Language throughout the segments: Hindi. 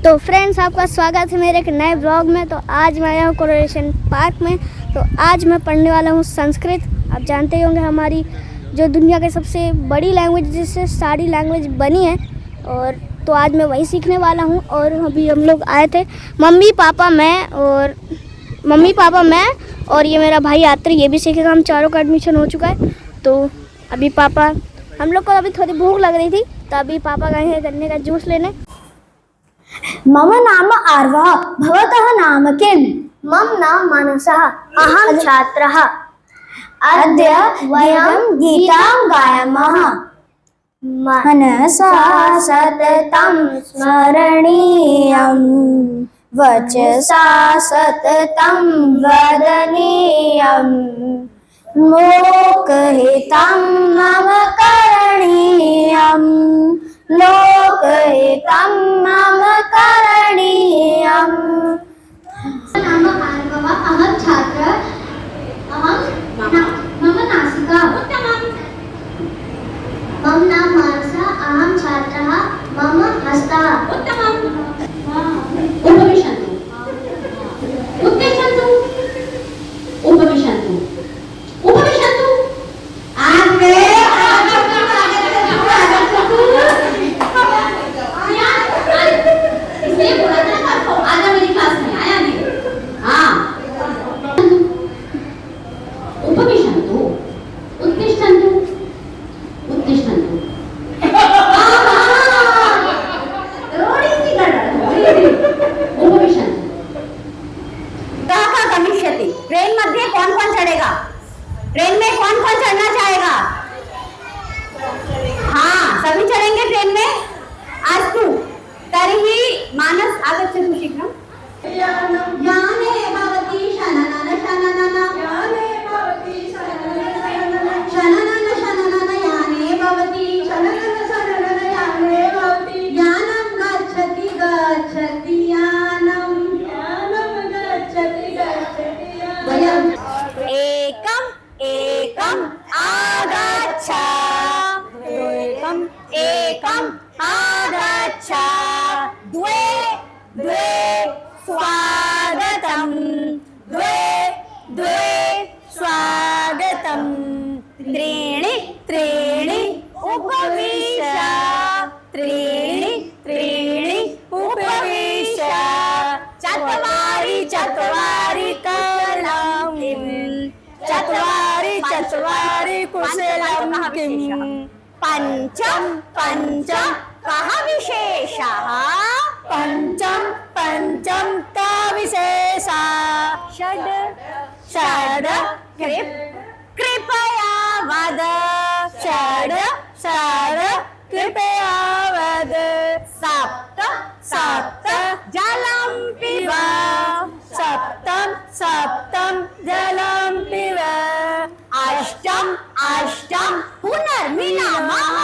तो फ्रेंड्स, आपका स्वागत है मेरे एक नए ब्लॉग में। तो आज मैं आया हूँ कोरोनेशन पार्क में। तो आज मैं पढ़ने वाला हूँ संस्कृत। आप जानते ही होंगे हमारी जो दुनिया की सबसे बड़ी लैंग्वेज जिससे सारी लैंग्वेज बनी है। और तो आज मैं वही सीखने वाला हूँ। और अभी हम लोग आए थे, मम्मी पापा मैं और ये मेरा भाई आत्री, ये भी सीखेगा। हम चारों का एडमिशन हो चुका है। तो अभी पापा, हम लोग को अभी थोड़ी भूख लग रही थी, तो अभी पापा गए हैं गन्ने का जूस लेने। मम नाम आर्वः भवतः नाम किम्? मम नाम मानसः, अहं छात्रः। अद्य वयं गीतं गायामः। मनसा सततं स्मरणीयं, वचसा सततं वदनीयं, लोकहितं मम करणीयम्, लोकहितं मम करणीयम्। नाम आर्वः, अहं छात्र, मम नासिका। मम नाम मानसः, अहं छात्रः, मम हस्तः। उपविशन्तु, उत्तिष्ठन्तु, उपविशन्तु, उपविशन्तु। इसलिए बोला था ना आपको, आजा मेरी क्लास में, आया नहीं? हाँ, उपविशन्तु, उत्तिष्ठन्तु, उत्तिष्ठन्तु। थोड़ी सी गड़बड़, उपविशन्तु। कः गमिष्यति? ट्रेन मध्ये कौन कौन चढ़ेगा? ट्रेन में कौन कौन चढ़ना चाहेगा? हाँ, सभी चढ़ेंगे ट्रेन में। अस्तु, तर्हि मानस आगच्छतु शीघ्रं। याने भवति शननन शननन, याने भवति शननन शननन, शननन शननन याने भवति, शननन शननन याने भवति, यानं गच्छति गच्छति यानं, यानं गच्छति गच्छति यानं। वयं एकम् एकम् आगच्छ, एकम् एकम् आगच्छ, द्वे द्वे स्वागतम्, द्वे द्वे स्वागतम्, त्रीणि त्रीणि उपविश, त्रीणि त्रीणि उपविश, चत्वारि चत्वारि कलम्, चत्वारि चत्वारि कुशलं किम्? पञ्चम पञ्चम कः विशेषः? पञ्चम पञ्चम कः विशेषः? षड् षड् कृपया वद, षड् षड् कृपया वद, सप्त सप्त जलं पिब, सप्तम सप्तम जलं पिब, अष्टम अष्टम पुनर्मिलामः,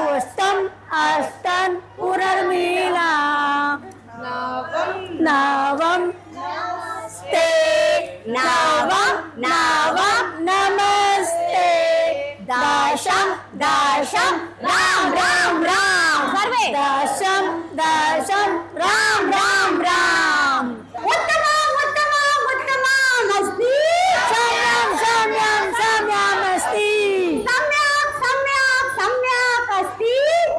अष्टम अष्टम पुनर्मिलामः, नवम नमस्ते, नवम नवम नमस्ते, दशम दशम राम राम राम, सर्वे दशम दशम राम राम राम। उत्तमम् उत्तमम् उत्तमम् अस्ति, सम्यक् सम्यक् सम्यक् अस्ति, सम्यक् सम्यक् सम्यक् अस्ति,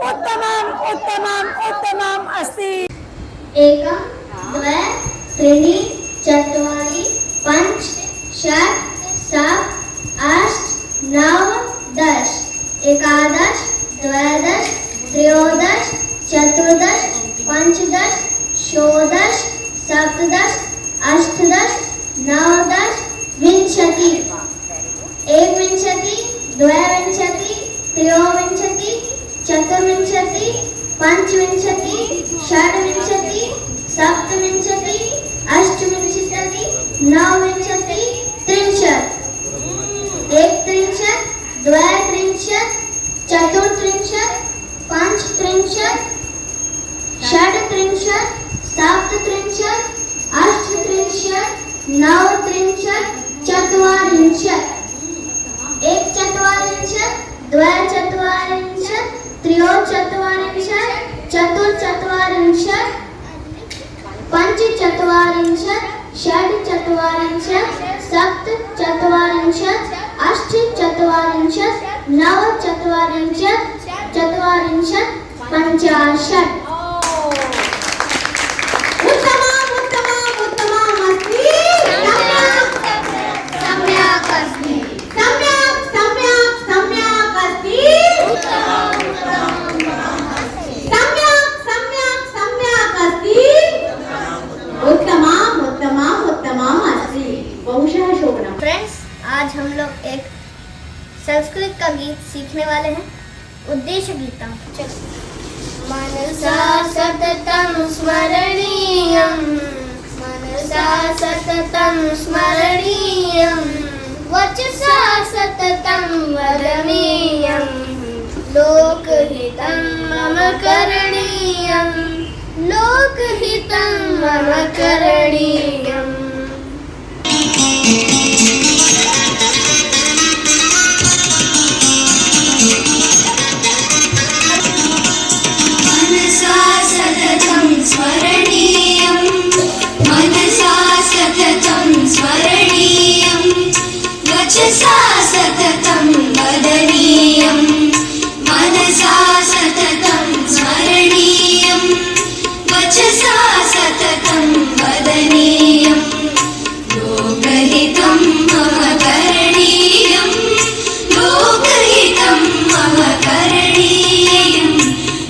उत्तमम् उत्तमम् उत्तमम् अस्ति। एकं द्वे त्रीणि चत्वारि पञ्च षट् सप्त अष्ट नव दश, एकादश द्वादश त्रयोदश चतुर्दश पञ्चदश षोडश सप्तदश अष्टदश नवदश विंशति, एकविंशति द्वाविंशति त्रयोविंशति चतुर्विंशति पञ्चविंशति षड्विंशति सप्तविंशति अष्टविंशति नवविंशति त्रिंशत्, एकत्रिंशत् द्वात्रिंशत् चतुर्त्रिंशत् पञ्चत्रिंशत् षड्त्रिंशत् सप्तत्रिंशत् अष्टत्रिंशत् नवत्रिंशत् चत्वारिंशत्, एकचत्वारिंशत् द्वाचत्वारिंशत् त्रयोचत्वारिंशत् चतुर्चत्वारिंशत् पञ्चचत्वारिंशत् षड्चत्वारिंशत् सप्तचत्वारिंशत् अष्टचत्वारिंशत् नवचत्वारिंशत् चत्वारिंशत् पञ्चाशत् उत्तमम् उत्तमम् उत्तमम् अस्ति सम्यक् अस्ति सम्यक् सम्यक् सम्यक् अस्ति सम्यक् सम्यक् सम्यक् अस्ति उत्तमम् उत्तमम् उत्तमम् अस्ति बहुशः शोभनम्। फ्रेंड्स, आज हम लोग एक संस्कृत का गीत सीखने वाले हैं, उद्देश्य गीतम। मनसा सततं स्मरणीयं, मनसा सततं स्मरणीयं, वचसा सततं वदनीयं, लोकहितं मम करणीयं, लोकहितं मम करणीयम्। मनसा सततं स्मरणीयं, मनसा सततं स्मरणीयं, वचसा सततं वदनीयं, मनसा सततं स्मरणीयं, वचसा सततं वदनीयं, लोकहितं मम करणीयं, लोकहितं मम करणीयं,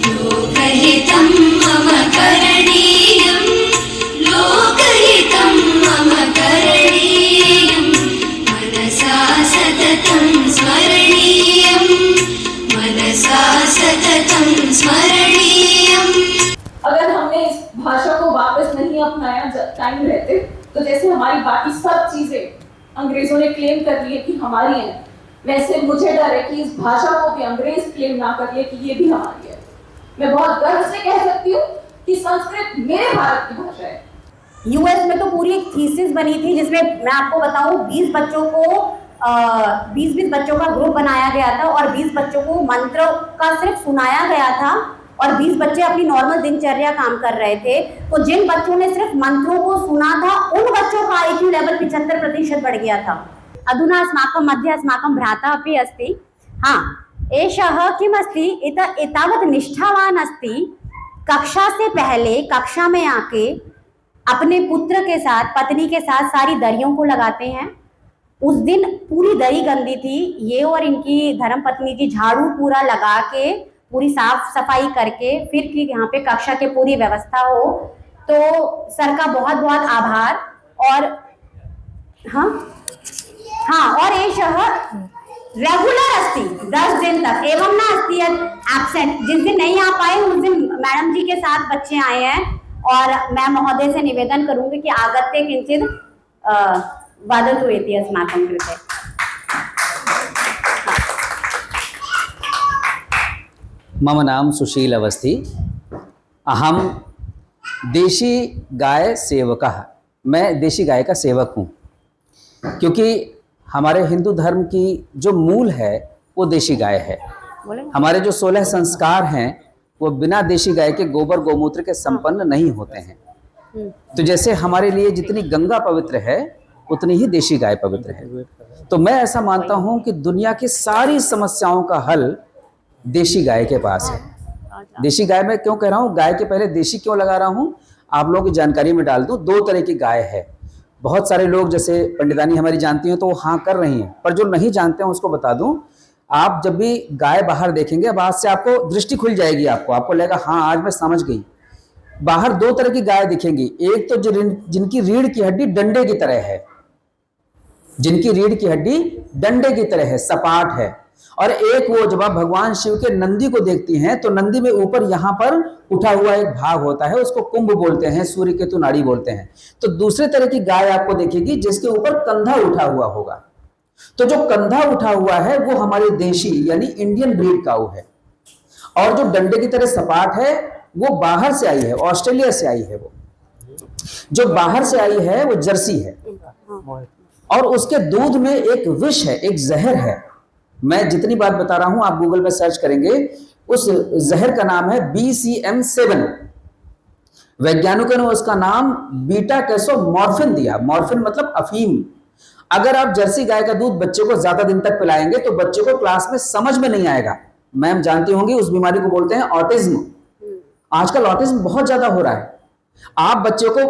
लोकहितं मम करणीयं, लोकहितं मम करणीयं, मनसा सततं स्मरणीयं, मनसा सततं स्मरणीयम्। अगर हमने इस भाषा को वापस नहीं अपनाया टाइम रहते, तो जैसे हमारी बाकी सब चीजें अंग्रेजों ने क्लेम कर ली कि हमारी हैं, वैसे मुझे डर है कि इस भाषा को भी अंग्रेज क्लेम ना कर ले कि ये भी हमारी है। मैं बहुत गर्व से कह सकती हूँ कि संस्कृत मेरे भारत की भाषा है। यूएस में तो पूरी एक थीसिस बनी थी जिसमें मैं आपको बताऊं 20 बच्चों को 20 बच्चों का ग्रुप बनाया गया था और 20 बच्चों को मंत्र का सिर्फ सुनाया गया था और 20 बच्चे अपनी नॉर्मल दिनचर्या काम कर रहे थे। तो जिन बच्चों ने सिर्फ मंत्रों को सुना था उन बच्चों का IQ लेवल 75% बढ़ गया था। अधुना अस्माकं मध्ये अस्माकं भ्राता अपि अस्ति। हाँ, एषः किमस्ति, एतावत् निष्ठावान अस्ति, कक्षा से पहले कक्षा में आके अपने पुत्र के साथ पत्नी के साथ सारी दरियों को लगाते हैं। उस दिन पूरी दरी गंदी थी, ये और इनकी धर्मपत्नी जी झाड़ू पूरा लगा के पूरी साफ सफाई करके फिर कि यहाँ पे कक्षा के पूरी व्यवस्था हो। तो सर का बहुत बहुत आभार। और हाँ हाँ, और एषः रेगुलर अस्ति 10 दिन तक एवं न अस्ति एब्सेंट। जिस दिन नहीं आ पाए उस दिन मैडम जी के साथ बच्चे आए हैं और मैं महोदय से निवेदन करूंगी कि आगत्य किंचित वदतु इति अस्माकं कृते। मम नाम सुशील अवस्थी, अहम देशी गाय सेवकः। मैं देशी गाय का सेवक हूँ, क्योंकि हमारे हिंदू धर्म की जो मूल है वो देशी गाय है। हमारे जो 16 संस्कार हैं वो बिना देशी गाय के गोबर गोमूत्र के संपन्न नहीं होते हैं। तो जैसे हमारे लिए जितनी गंगा पवित्र है उतनी ही देशी गाय पवित्र है। तो मैं ऐसा मानता हूँ कि दुनिया की सारी समस्याओं का हल देशी गाय के पास है। देशी गाय मैं क्यों कह रहा हूँ, गाय के पहले देशी क्यों लगा रहा हूँ, आप लोगों की जानकारी में डाल दूँ। 2 तरह की गाय है। बहुत सारे लोग जैसे पंडितानी हमारी जानती हैं तो वो हाँ कर रही हैं, पर जो नहीं जानते हैं उसको बता दूं, आप जब भी गाय बाहर देखेंगे अब आज से आपको दृष्टि खुल जाएगी, आपको लगेगा हाँ आज मैं समझ गई। बाहर 2 तरह की गाय दिखेंगी, एक तो जिनकी रीढ़ की हड्डी डंडे की तरह है, जिनकी रीढ़ की हड्डी डंडे की तरह है, सपाट है। और एक वो जब आप भगवान शिव के नंदी को देखती हैं तो नंदी में ऊपर यहाँ पर उठा हुआ एक भाग होता है, उसको कुंभ बोलते हैं, सूर्य केतु नाड़ी बोलते हैं। तो दूसरे तरह की गाय आपको देखेगी जिसके ऊपर कंधा उठा हुआ होगा। तो जो कंधा उठा हुआ है वो हमारी देशी यानी इंडियन ब्रीड काऊ है, और जो डंडे की तरह सपाट है वो बाहर से आई है, ऑस्ट्रेलिया से आई है। वो जो बाहर से आई है वो जर्सी है, और उसके दूध में एक विष है, एक जहर है। मैं जितनी बात बता रहा हूं आप गूगल में सर्च करेंगे, उस जहर का नाम है BCM7। वैज्ञानिकों ने उसका नाम बीटा कैसोमॉर्फिन दिया। मॉर्फिन मतलब अफीम। अगर आप जर्सी गाय का दूध बच्चे को ज्यादा दिन तक पिलाएंगे तो बच्चे को क्लास में समझ में नहीं आएगा। मैम जानती होंगी उस बीमारी को बोलते हैं ऑटिज्म। आजकल ऑटिज्म बहुत ज्यादा हो रहा है। आप बच्चे को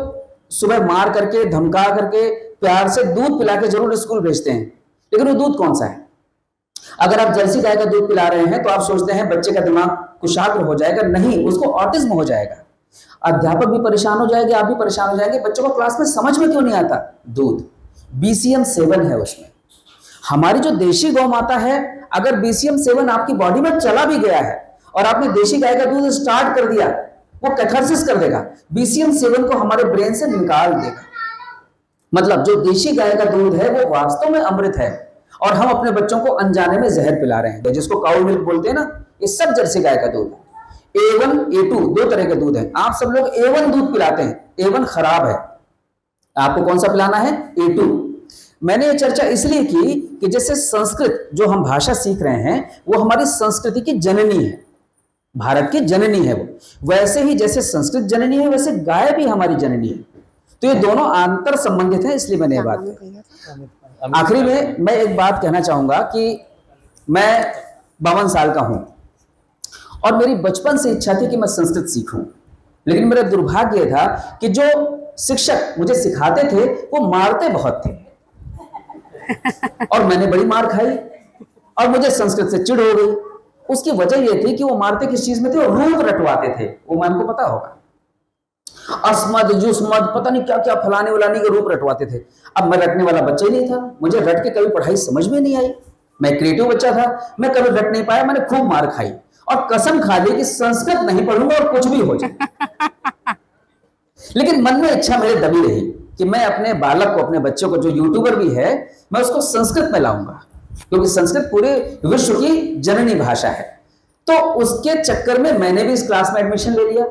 सुबह मार करके, धमका करके, प्यार से दूध पिला के जरूर स्कूल भेजते हैं, लेकिन वो दूध कौन सा है? अगर आप जर्सी गाय का दूध पिला रहे हैं तो आप सोचते हैं बच्चे का दिमाग कुशाग्र हो जाएगा। नहीं, उसको ऑटिज्म हो जाएगा। अध्यापक भी परेशान हो जाएंगे, आप भी परेशान हो जाएंगे। बच्चों को क्लास में समझ में क्यों नहीं आता? दूध BCM7 है उसमें। हमारी जो देशी गौ माता है, अगर BCM7 आपकी बॉडी में चला भी गया है और आपने देशी गाय का दूध स्टार्ट कर दिया, वो कैथारसिस कर देगा, BCM7 को हमारे ब्रेन से निकाल देगा। मतलब जो देशी गाय का दूध है वो वास्तव में अमृत है और हम अपने बच्चों को अनजाने में जहर पिला रहे हैं, जिसको काउ मिल्क बोलते हैं ना। ये सब जर्सी गाय का दूध है। A1 A2 दो तरह के दूध है। आप सब लोग A1 दूध पिलाते हैं, A1 खराब है। आपको कौन सा पिलाना है? A2। मैंने ये चर्चा इसलिए की कि जैसे संस्कृत जो हम भाषा सीख रहे हैं वो हमारी संस्कृति की जननी है, भारत की जननी है वो, वैसे ही जैसे संस्कृत जननी है वैसे गाय भी हमारी जननी है। तो ये दोनों आंतर संबंधित हैं, इसलिए मैंने ये बात कही। आखिरी में मैं एक बात कहना चाहूंगा कि मैं 52 साल का हूं और मेरी बचपन से इच्छा थी कि मैं संस्कृत सीखूं, लेकिन मेरा दुर्भाग्य था कि जो शिक्षक मुझे सिखाते थे वो मारते बहुत थे और मैंने बड़ी मार खाई और मुझे संस्कृत से चिढ़ हो गई। उसकी वजह यह थी कि वो मारते किस चीज में थे? रूप रटवाते थे। वो मैम को पता होगा, अस्मद जुस्मद पता नहीं क्या क्या फलाने वलाने के रूप रटवाते थे। अब मैं रटने वाला बच्चा ही नहीं था, मुझे रट के कभी पढ़ाई समझ में नहीं आई। मैं क्रिएटिव बच्चा था, मैं कभी रट नहीं पाया। मैंने खूब मार खाई और कसम खा ली कि संस्कृत नहीं पढ़ूंगा और कुछ भी हो जाए। लेकिन मन में इच्छा मेरे दबी रही कि मैं अपने बालक को, अपने बच्चों को, जो यूट्यूबर भी है, मैं उसको संस्कृत में लाऊंगा, क्योंकि संस्कृत पूरे विश्व की जननी भाषा है। तो उसके चक्कर में मैंने भी इस क्लास में एडमिशन ले लिया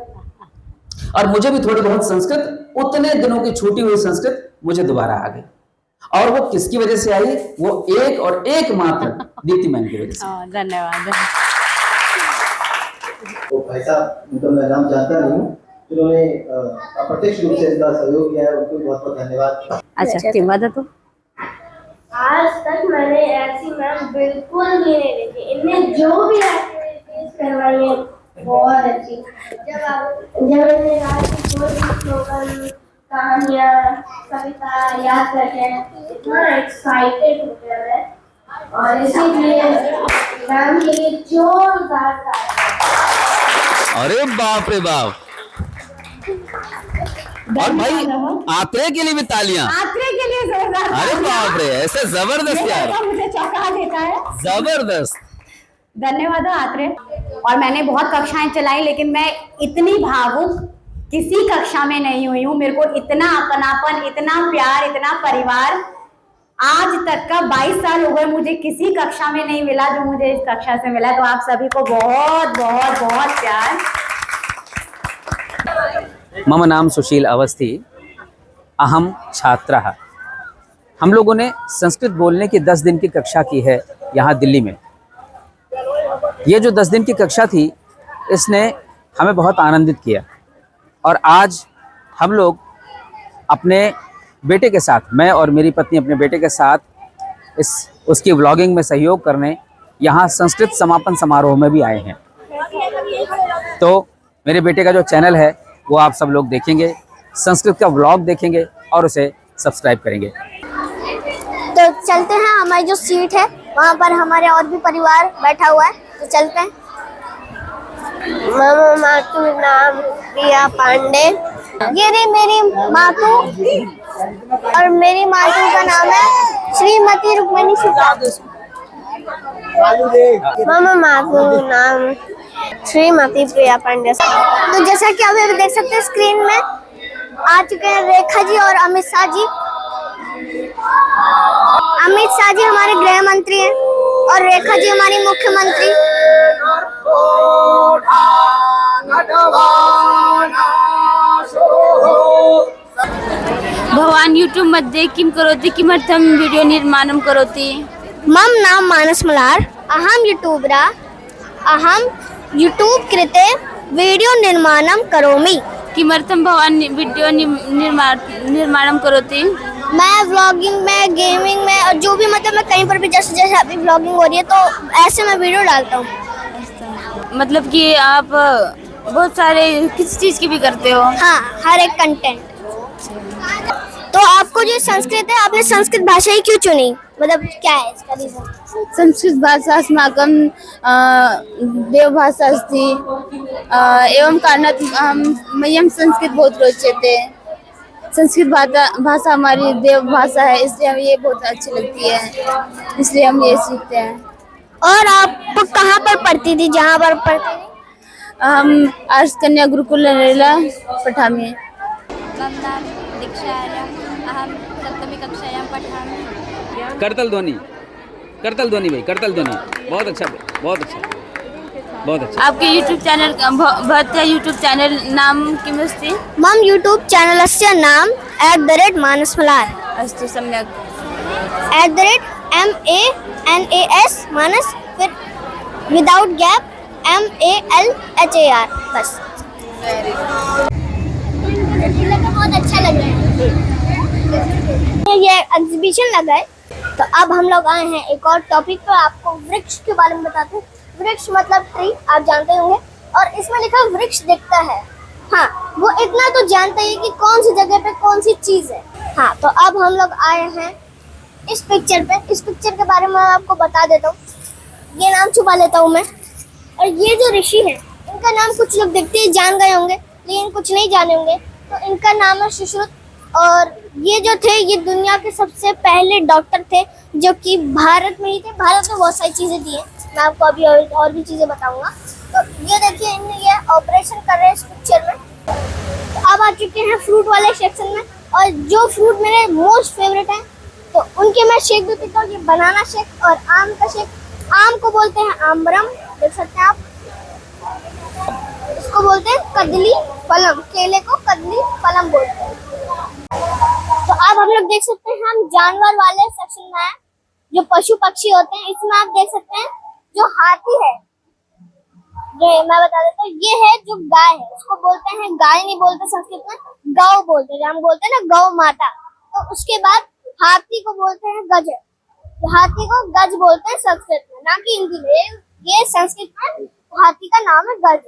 और मुझे भी थोड़ी बहुत संस्कृत, उतने दिनों की छूटी हुई संस्कृत मुझे दोबारा आ गई। और वो किसकी वजह से आई? वो एक और एक मात्र दीप्ति मैम की वजह से। धन्यवाद। तो भाई साहब, उनका मैं नाम जानता नहीं हूँ, जिन्होंने अप्रत्यक्ष रूप से इसका सहयोग किया है, उनको बहुत बहुत धन्यवाद। अच्छा, धन्यवाद। तो आज तक मैंने ऐसी मैम बिल्कुल भी नहीं देखी। इनने जो भी एक्टिविटीज करवाई है बहुत अच्छी। जब इन्हें रात की कोई भी स्लोगन, कहानियाँ, कविता याद करते हैं, इतना एक्साइटेड होते हैं और इसीलिए मैम के लिए जोरदार तालियां। अरे बाप रे बाप! और भाई आत्रे के लिए भी तालियां। आत्रे के लिए जोरदार। अरे बाप रे, ऐसे जबरदस्त यार, मुझे चौंका देता है। जबरदस्त। धन्यवाद आत्रे। और मैंने बहुत कक्षाएं चलाई, लेकिन मैं इतनी भावुक किसी कक्षा में नहीं हुई हूँ। मेरे को इतना अपनापन, इतना प्यार, इतना परिवार आज तक का 22 साल हो गए, मुझे किसी कक्षा में नहीं मिला जो मुझे इस कक्षा से मिला। तो आप सभी को बहुत बहुत बहुत प्यार। मम नाम सुशील अवस्थी, अहम छात्रः। हम लोगों ने संस्कृत बोलने की 10 दिन की कक्षा की है यहाँ दिल्ली में। ये जो 10 दिन की कक्षा थी, इसने हमें बहुत आनंदित किया और आज हम लोग अपने बेटे के साथ, मैं और मेरी पत्नी अपने बेटे के साथ उसकी व्लॉगिंग में सहयोग करने यहाँ संस्कृत समापन समारोह में भी आए हैं। तो मेरे बेटे का जो चैनल है वो आप सब लोग देखेंगे, संस्कृत का व्लॉग देखेंगे और उसे सब्सक्राइब करेंगे। तो चलते हैं, हमारी जो सीट है वहाँ पर हमारे और भी परिवार बैठा हुआ है, तो चलते हैं। मम मातु नाम प्रिया पांडे। ये रही मेरी मातू और मेरी मातू का नाम है श्रीमती रुक्मिणी शुक्ला। मम मातु नाम श्रीमती प्रिया पांडे। तो जैसा कि अभी देख सकते हैं स्क्रीन में आ चुके हैं रेखा जी और अमित शाह जी। अमित शाह जी हमारे गृह मंत्री हैं और रेखा जी हमारी मुख्यमंत्री। भवान् यूट्यूब मध्ये किं करोति, किमर्थं वीडियो निर्माणं करोति? मम नाम मानस मलार, अहम यूट्यूबरा, अहम यूट्यूब कृते वीडियो निर्माणं करोमि। किमर्थं भवान् वीडियो निर्माणं करोति? मैं व्लॉगिंग में, गेमिंग में और जो भी मतलब मैं कहीं पर भी जैसे जैसे अभी व्लॉगिंग हो रही है तो ऐसे मैं वीडियो डालता हूँ। मतलब कि आप बहुत सारे किस चीज़ की भी करते हो? हाँ, हर एक कंटेंट। तो आपको जो संस्कृत है, आपने संस्कृत भाषा ही क्यों चुनी? मतलब क्या है इसका रीजन? संस्कृत भाषा अस्माकं देवभाषा अस्ति एवं कारणात् मह्यं संस्कृत बहुत रोचते। संस्कृत भाषा हमारी देव भाषा है, इसलिए हमें ये बहुत अच्छी लगती है, इसलिए हम ये सीखते हैं। और आप कहाँ पर पढ़ती थी, जहाँ पर पढ़ती थी? हम आर्ष कन्या गुरुकुल नरेला पठामि। अहं सप्तमी कक्षायां पठामि। करतल ध्वनि भाई, करतल ध्वनि। बहुत अच्छा, बहुत अच्छा, बहुत अच्छा। आपके यूट्यूब चैनल भवत्याः यूट्यूब चैनल नाम किमस्ति? मम यूट्यूब चैनलस्य नाम @मानसमलार अस्तु, सम्यक्। @MANAS मानस, फिर विदाउट गैप MALHAR, बस। बहुत अच्छा लग रहा है। ये एग्जीबिशन लगा है, तो अब हम लोग आए हैं एक और टॉपिक पर। आपको वृक्ष के बारे में बताते हैं। वृक्ष मतलब ट्री, आप जानते होंगे। और इसमें लिखा वृक्ष दिखता है। हाँ, वो इतना तो जानते हैं कि कौन सी जगह पे कौन सी चीज है। हाँ, तो अब हम लोग आए हैं इस पिक्चर पे। इस पिक्चर के बारे में आपको बता देता हूँ। ये नाम छुपा लेता हूँ मैं। और ये जो ऋषि है, इनका नाम कुछ लोग देखते ही जान गए होंगे, लेकिन कुछ नहीं जाने होंगे। तो इनका नाम है सुश्रुत। और ये जो थे, ये दुनिया के सबसे पहले डॉक्टर थे, जो कि भारत में ही थे। भारत में बहुत सारी चीज़ें दी हैं, मैं आपको अभी और भी चीज़ें बताऊंगा। तो ये देखिए, इनने ये ऑपरेशन कर रहे हैं इस पिक्चर में। तो अब आ चुके हैं फ्रूट वाले सेक्शन में। और जो फ्रूट मेरे मोस्ट फेवरेट हैं, तो उनके मैं शेक भी पीता हूँ। ये बनाना शेक और आम का शेक। आम को बोलते हैं आम्रम, देख सकते हैं आप। इसको बोलते हैं कदली फलम, केले को कदली फलम बोलते हैं। तो अब हम लोग देख सकते हैं, हम जानवर वाले सेक्शन में हैं, जो पशु पक्षी होते हैं। इसमें आप देख सकते हैं जो हाथी है, जो मैं बता देता हूँ, ये है जो गाय है। उसको बोलते हैं, गाय नहीं बोलते संस्कृत में, गौ बोलते हैं। हम बोलते हैं ना गौ माता। तो उसके बाद हाथी को बोलते हैं गज। हाथी को गज बोलते हैं संस्कृत में, ना कि हिंदी में। ये संस्कृत में हाथी का नाम है गज।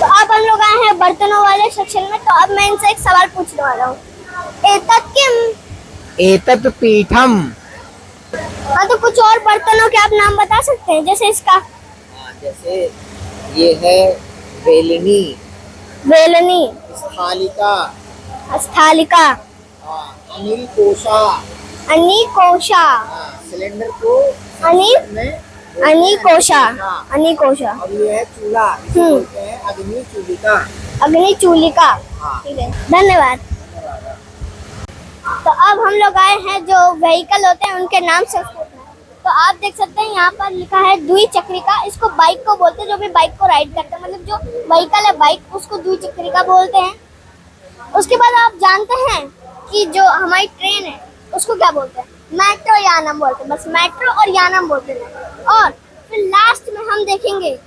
तो अब हम लोग आए हैं बर्तनों वाले सेक्शन में। तो अब मैं इनसे एक सवाल पूछने वाला हूँ। एतत् किम? एतत् पीठम। हाँ, तो कुछ और बर्तनों के आप नाम बता सकते हैं, जैसे इसका? जैसे ये है वेलनी, वेलनी, स्थालिका, स्थालिका, अनिल कोशा, अनिकोशा, सिलेंडर को अनिकोशा, अनिकोशा। और ये है चूल्हा, इसे बोलते हैं अग्नि चूलिका। अग्नि चूलिका, ठीक है, धन्यवाद। तो अब हम लोग आए हैं जो व्हीकल होते हैं, उनके नाम संस्कृत में। तो आप देख सकते हैं यहाँ पर लिखा है द्विचक्रिका। इसको बाइक को बोलते हैं, जो भी बाइक को राइड करते हैं, मतलब जो व्हीकल है बाइक, उसको द्विचक्रिका बोलते हैं। उसके बाद आप जानते हैं कि जो हमारी ट्रेन है, उसको क्या बोलते हैं? मेट्रो यानम बोलते हैं, बस मेट्रो और यानम बोलते हैं। और फिर लास्ट में हम देखेंगे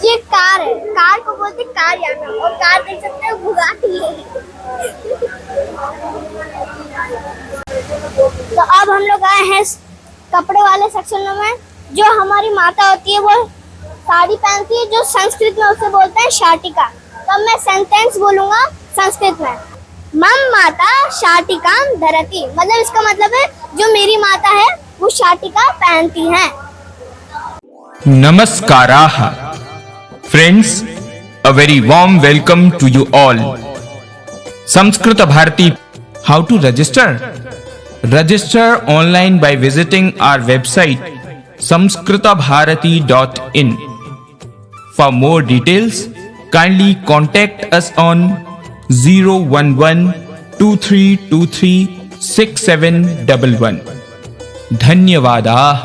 ये कार है, कार को बोलते हैं कार यानम। और कार देख सकते हैं बुगाटी है। तो अब हम लोग आए हैं कपड़े वाले सेक्शन में। जो हमारी माता होती है, वो साड़ी पहनती है, जो संस्कृत में उसे बोलते हैं शाटिका। तो मैं सेंटेंस बोलूंगा संस्कृत में। मम माता शाटिकाम धरती, मतलब इसका मतलब है जो मेरी माता है वो शाटिका पहनती हैं। Namaskaraः. Friends, a very warm welcome to you all. Samskrita Bharati. How to register? Register online by visiting our website samskritabharati.in. For more details, kindly contact us on 011-2323-6711. धन्यवादाः।